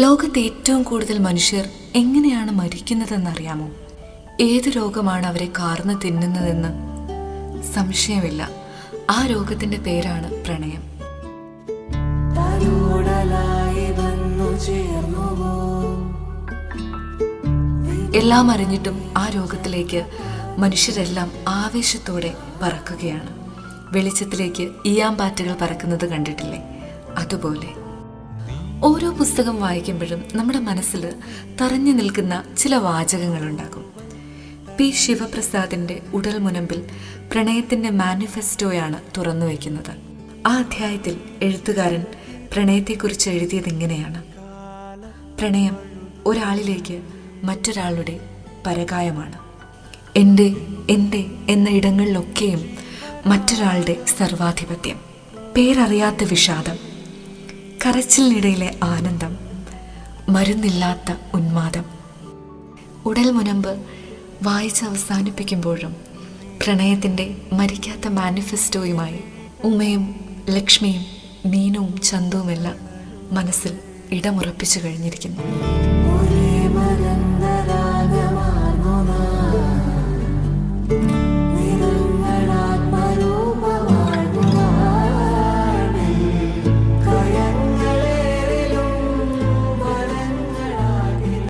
ലോകത്ത് ഏറ്റവും കൂടുതൽ മനുഷ്യർ എങ്ങനെയാണ് മരിക്കുന്നതെന്നറിയാമോ? ഏത് രോഗമാണ് അവരെ കാർന്ന് തിന്നുന്നതെന്ന്? സംശയമില്ല, ആ രോഗത്തിന്റെ പേരാണ് പ്രണയം. എല്ലാം അറിഞ്ഞിട്ടും ആ രോഗത്തിലേക്ക് മനുഷ്യരെല്ലാം ആവേശത്തോടെ പറക്കുകയാണ്. വെളിച്ചത്തിലേക്ക് ഈയാമ്പാറ്റകൾ പറക്കുന്നത് കണ്ടിട്ടില്ലേ? അതുപോലെ ഓരോ പുസ്തകം വായിക്കുമ്പോഴും നമ്മുടെ മനസ്സിൽ തറഞ്ഞു നിൽക്കുന്ന ചില വാചകങ്ങളുണ്ടാകും. പി ശിവപ്രസാദിന്റെ ഉടൽ മുനമ്പിൽ പ്രണയത്തിന്റെ മാനിഫെസ്റ്റോയാണ് തുറന്നു വയ്ക്കുന്നത്. ആ അധ്യായത്തിൽ എഴുത്തുകാരൻ പ്രണയത്തെക്കുറിച്ച് എഴുതിയത് ഇങ്ങനെയാണ്: പ്രണയം ഒരാളിലേക്ക് മറ്റൊരാളുടെ പരകായമാണ്. എൻ്റെ എന്ന ഇടങ്ങളിലൊക്കെയും മറ്റൊരാളുടെ സർവാധിപത്യം. പേരറിയാത്ത വിഷാദം, കരച്ചിലിനിടയിലെ ആനന്ദം, മരുന്നില്ലാത്ത ഉന്മാദം. ഉടൽ മുനമ്പ് വായിച്ച് അവസാനിപ്പിക്കുമ്പോഴും പ്രണയത്തിൻ്റെ മരിക്കാത്ത മാനിഫെസ്റ്റോയുമായി ഉമയും ലക്ഷ്മിയും മീനുവും ചന്തുവുമെല്ലാം മനസ്സിൽ ഇടമുറപ്പിച്ചു കഴിഞ്ഞിരിക്കുന്നു.